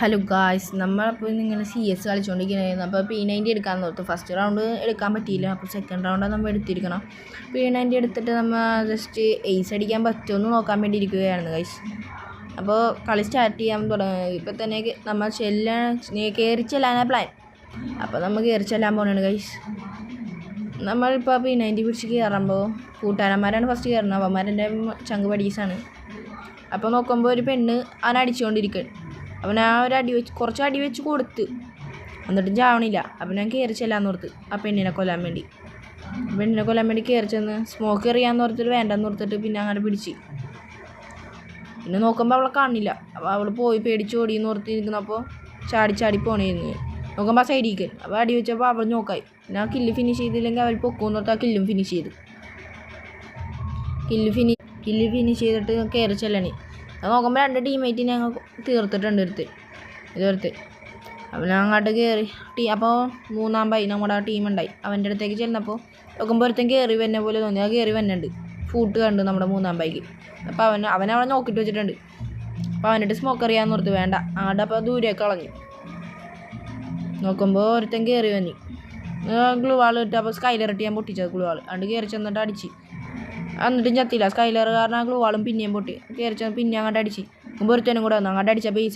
Hello guys, നമ്മളപ്പോൾ ഇങ്ങനെ CS കളിച്ചുകൊണ്ടിരിക്കുകയായിരുന്നു. അപ്പോൾ P90 എടുക്കാൻ നോർത്തു. ഫസ്റ്റ് റൗണ്ട് എടുക്കാൻ പറ്റിയില്ല. അപ്പോൾ സെക്കൻഡ് റൗണ്ടാണ് നമ്മൾ എടുത്തിരിക്കണം. P90 എടുത്തിട്ട് നമ്മൾ ജസ്റ്റ് എയ്സ് അടിക്കാൻ പറ്റുമെന്ന് നോക്കാൻ വേണ്ടി ഇരിക്കുകയാണ് ഗൈസ്. അപ്പോൾ കളി സ്റ്റാർട്ട് ചെയ്യാൻ തുടങ്ങി. ഇപ്പോൾ തന്നെ നമ്മൾ കയറി ചെല്ലാനാണ് പ്ലാൻ. അപ്പോൾ നമ്മൾ കയറി ചെല്ലാൻ പോകുന്നതാണ് ഗൈസ്. നമ്മളിപ്പോൾ P90 പിടിച്ച് കയറുമ്പോൾ കൂട്ടുകാരന്മാരാണ് ഫസ്റ്റ് കയറുന്നത്. അവന്മാരെൻ്റെ ചങ്ക് പടീസാണ്. അപ്പോൾ നോക്കുമ്പോൾ ഒരു പെണ്ണ് അവൻ അടിച്ചുകൊണ്ടിരിക്കുകയാണ്. അപ്പം ഞാൻ കുറച്ച് അടി വെച്ച് കൊടുത്ത്, എന്നിട്ടും ചാവണില്ല. അപ്പം ഞാൻ കയറി ചെല്ലാന്ന് ഓർത്ത് ആ പെണ്ണിനെ കൊല്ലാൻ വേണ്ടി കയറി ചെന്ന് സ്മോക്ക് എറിയാന്ന് ഓർത്തിട്ട് വേണ്ടെന്ന് ഓർത്തിട്ട് പിന്നെ അങ്ങനെ പിടിച്ച്. പിന്നെ നോക്കുമ്പോൾ അവളെ കാണില്ല. അപ്പോൾ അവൾ പോയി പേടിച്ച് ഓടിയെന്ന് ഓർത്തിരിക്കുന്നപ്പോൾ ചാടി പോണേന്ന് നോക്കുമ്പോൾ ആ സൈഡിലേക്ക്. അപ്പോൾ അടി വെച്ചപ്പോൾ അവൾ നോക്കായി. ഞാൻ കില്ല് ഫിനിഷ് ചെയ്തില്ലെങ്കിൽ അവർ പൊക്കുമെന്ന് ഓർത്ത് ആ കില്ലും ഫിനിഷ് ചെയ്ത് കില്ല് ഫിനിഷ് ചെയ്തിട്ട് കയറി ചെല്ലണേ. അത് നോക്കുമ്പോൾ 2 ടീമേറ്റ് ഞങ്ങൾ തീർത്തിട്ടുണ്ട് ഇതൊരുത്ത്. അപ്പോൾ ഞാൻ അങ്ങോട്ട് കയറി അപ്പോൾ 3-ാം ബൈ നമ്മുടെ ആ ടീമുണ്ടായി. അവൻ്റെ അടുത്തേക്ക് ചെന്നപ്പോൾ നോക്കുമ്പോൾ ഒരുത്തൻ കയറി വന്നെ പോലെ തോന്നി. ആ കയറി വന്നുണ്ട്, ഫൂട്ട് കണ്ട് നമ്മുടെ 3-ാം ബൈക്ക്. അപ്പോൾ അവനവിടെ നോക്കിയിട്ട് വെച്ചിട്ടുണ്ട്. അപ്പോൾ അവനിട്ട് സ്മോക്ക് അറിയാമെന്ന് ഓർത്ത് വേണ്ട, അങ്ങോട്ട് അപ്പോൾ ദൂരേക്ക് കളഞ്ഞു. നോക്കുമ്പോൾ ഒരുത്തൻ കയറി വന്നി ഗ്ലൂ വാൾ ഇട്ട്. അപ്പോൾ സ്കൈലർ ഇട്ട് ഞാൻ പൊട്ടിച്ചത് ഗ്ലൂ വാൾ. അതുകൊണ്ട് കയറി ചെന്നിട്ട് അടിച്ച്, എന്നിട്ടും ചത്തില്ല. സ്കൈലർ കാരണം ഗ്ലൂ വാളും പിന്നെയും പൊട്ടി. കയറി ചെന്ന് പിന്നെ അങ്ങോട്ട് അടിച്ച്. മുമ്പ് ഒരുത്തനും കൂടെ വന്നു. അങ്ങോട്ട് അടിച്ച ബേസ്